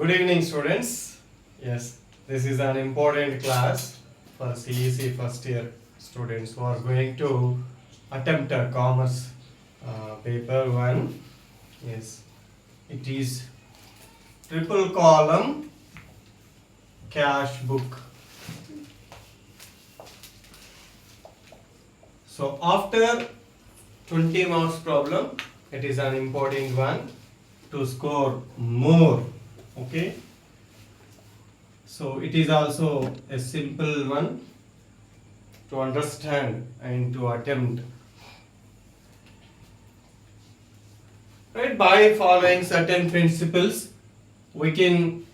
Good evening, students. Yes, this is an important class for CEC first year students who are going to attempt a commerce paper 1. Yes, it is triple column cash book. So after 20 marks problem, it is an important one to score more. Okay, so it is also a simple one to understand and to attempt, right? By following certain principles we can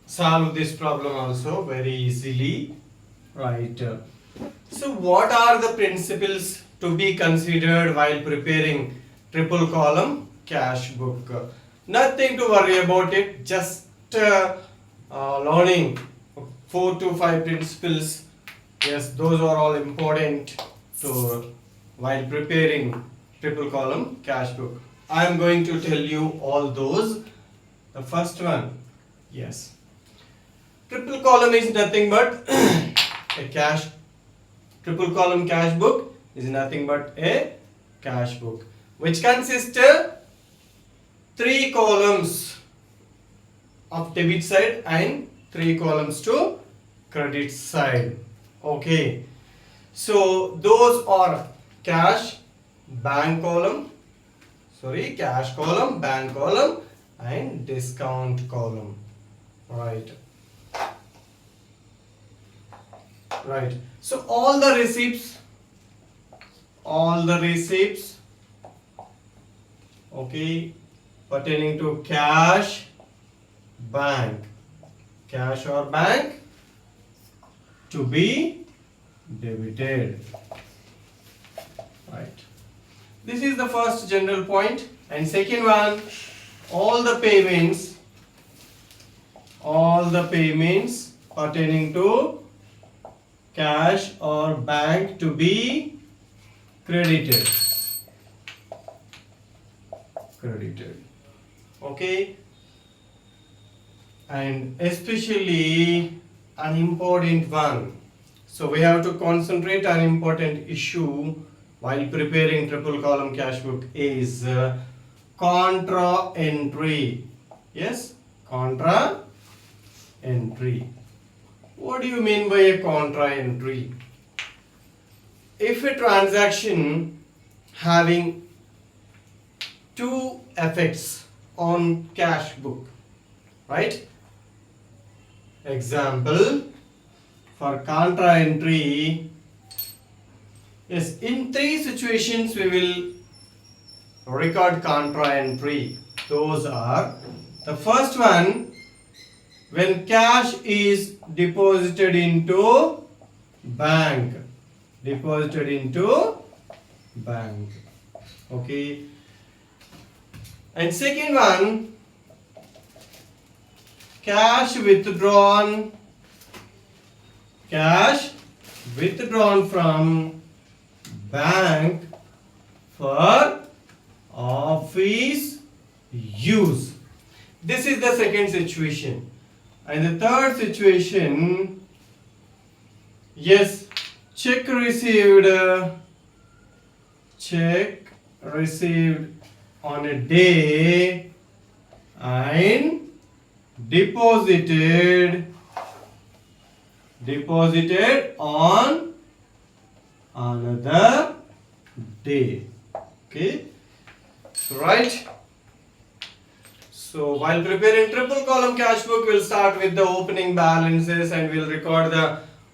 solve this problem also very easily, right? So what are the principles to be considered while preparing triple column cash book? Nothing to worry about it, just learning 4 to 5 principles. Yes, those are all important to while preparing triple column cash book. I am going to tell you all those. The first one, yes, triple column is nothing but a cash. Triple column cash book is nothing but a cash book which consists of 3 columns of debit side and 3 columns to credit side. Okay, so those are cash column, bank column and discount column, right? So all the receipts, okay, pertaining to cash or bank to be debited, right? This is the first general point. And second one, all the payments pertaining to cash or bank to be credited. Okay, and especially an important one, so we have to concentrate on important issue while preparing triple column cash book is contra entry. Yes, contra entry. What do you mean by a contra entry? If a transaction having 2 effects on cash book, right? Example for contra entry, yes, in 3 situations we will record contra entry. Those are, the first one, when cash is deposited into bank, okay. And second one, cash withdrawn from bank for office use. This is the second situation. And the third situation, yes, check received on a day and deposited on another day. Okay, right? So while preparing triple column cash book, we'll start with the opening balances and we'll record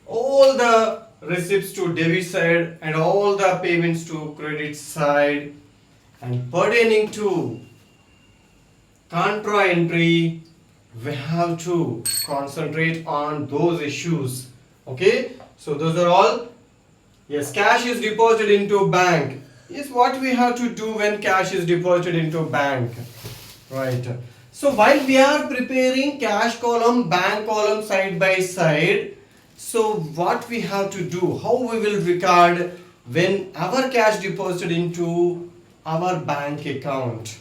all the receipts to debit side and all the payments to credit side. And pertaining to contra entry, we have to concentrate on those issues. Okay, so those are all. Yes, cash is deposited into bank. Yes, what we have to do when cash is deposited into bank, right? So while we are preparing cash column, bank column side by side, so what we have to do, how we will record when our cash deposited into our bank account.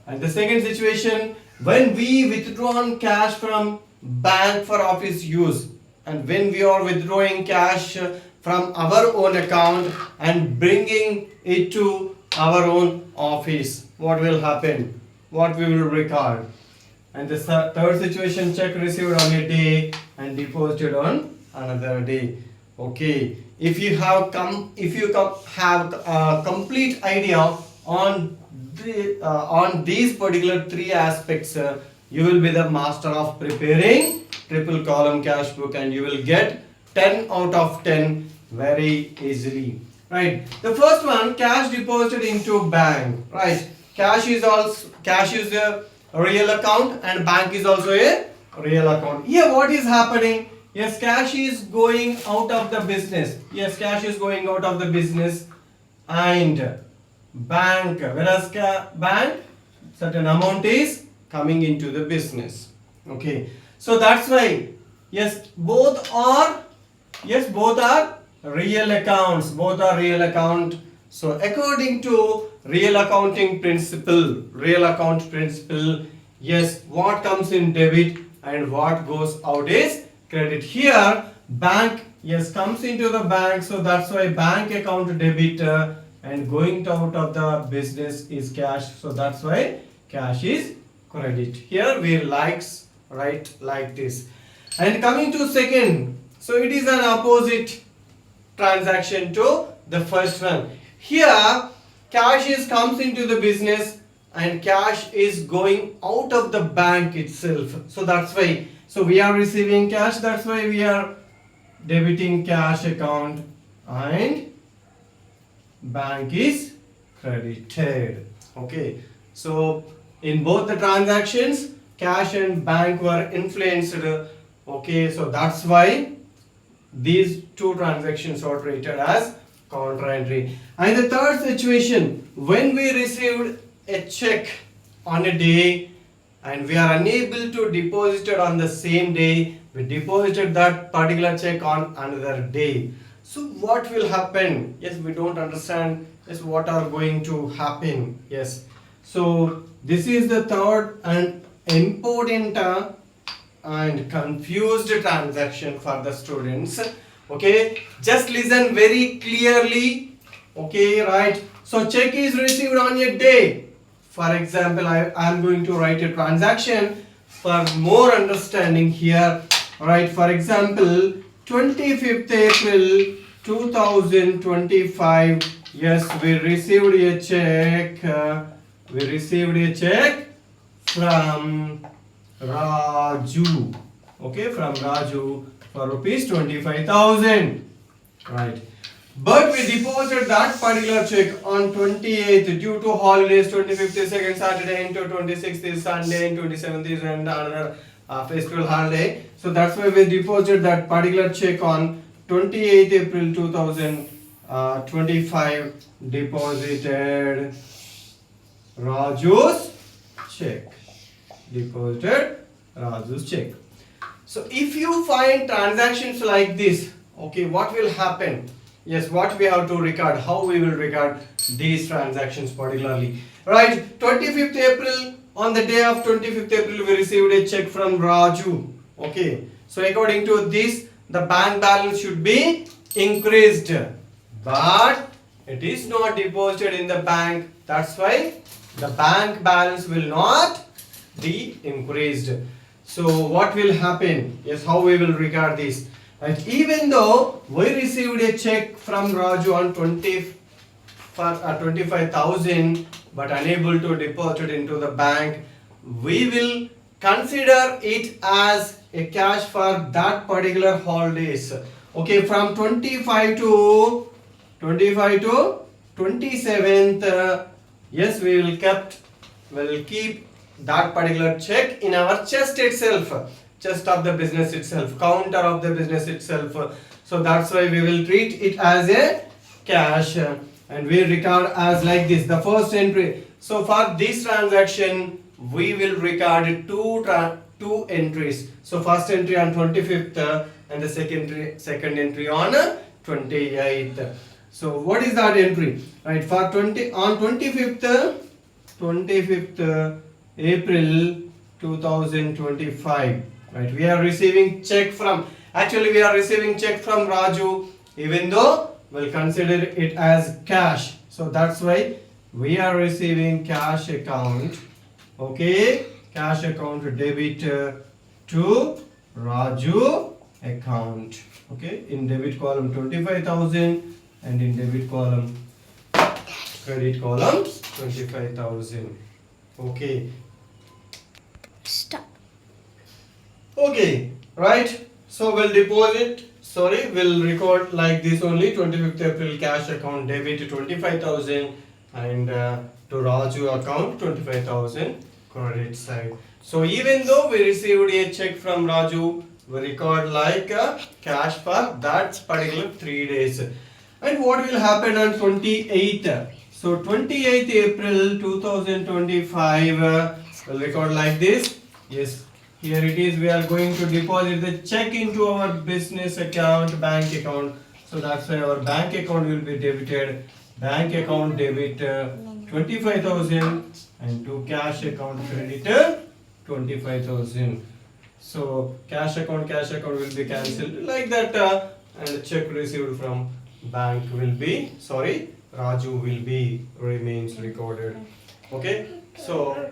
And the second situation, when we withdrawn cash from bank for office use, and when we are withdrawing cash from our own account and bringing it to our own office, what will happen? What we will record? And the third situation, check received on a day and deposited on another day. Okay, if you have have a complete idea on these particular three aspects, you will be the master of preparing triple column cash book, and you will get 10 out of 10 very easily. Right, the first one, cash deposited into bank. Right, cash is a real account and bank is also a real account. Here what is happening? Yes, cash is going out of the business. Yes, cash is going out of the business, and bank, whereas bank, certain amount is coming into the business. Okay, so that's why, yes, both are real accounts. Both are real account. So according to real account principle, yes, what comes in debit and what goes out is credit. Here bank, yes, comes into the bank, so that's why bank account debit, and going out of the business is cash, so that's why cash is credit. Here we write like this. And coming to second, so it is an opposite transaction to the first one. Here cash comes into the business and cash is going out of the bank itself, so that's why, so we are receiving cash, that's why we are debiting cash account, and bank is credited. Okay, so in both the transactions cash and bank were influenced. Okay, so that's why these two transactions are treated as counter entry. And the third situation, when we received a check on a day and we are unable to deposit it on the same day, we deposited that particular check on another day. So what will happen? Yes, we don't understand. Yes, what are going to happen? Yes, so this is the third and important and confused transaction for the students. Okay, just listen very clearly. Okay, right, so check is received on a day. For example, I am going to write a transaction for more understanding here. Right, for example, 25th April 2025, yes, we received a check from Raju. Okay, from Raju for rupees 25,000. Right, but we deposited that particular check on 28th due to holidays. 25th is second Saturday, into 26th is Sunday, and 27th is another festival holiday. So that's why we deposited that particular check on 28th April 2025. Deposited Raju's check. Deposited Raju's check. So if you find transactions like this, okay, what will happen? Yes, what we have to record, how we will record these transactions particularly. Right, 25th April, on the day of 25th April, we received a check from Raju. Okay, so according to this, the bank balance should be increased, but it is not deposited in the bank. That's why the bank balance will not be increased. So what will happen? Yes, how we will record this? Right, even though we received a check from Raju on 25,000 but unable to deposit into the bank, we will consider it as a cash for that particular holidays. Okay, from 25 to 27th, yes, we will keep that particular check in our chest itself, chest of the business itself, counter of the business itself. So that's why we will treat it as a cash, and we record as like this, the first entry. So for this transaction we will record two entries. So first entry on 25th and the second entry on 28th. So what is that entry? Right, for on 25th April, 2025. Right, we are receiving check from, actually we are receiving check from Raju, even though we'll consider it as cash. So that's why we are receiving cash account. Okay, cash account debit to Raju account. Okay, in debit column 25,000 and in debit column, credit column 25,000. Okay. Stop. Okay, right. So we'll deposit. Sorry, we'll record like this only. 25th April cash account debit 25,000 and to Raju account 25,000 credit side. So even though we received a check from Raju, we record like cash for that particular 3 days. And what will happen on 28th? So 28th April 2025, we'll record like this. Yes, here it is. We are going to deposit the check into our business account, bank account. So that's why our bank account will be debited. Bank account debit 25,000 and to cash account credit 25,000. So cash account will be cancelled like that, and check received from bank will be, sorry, Raju will be remains recorded. Okay, so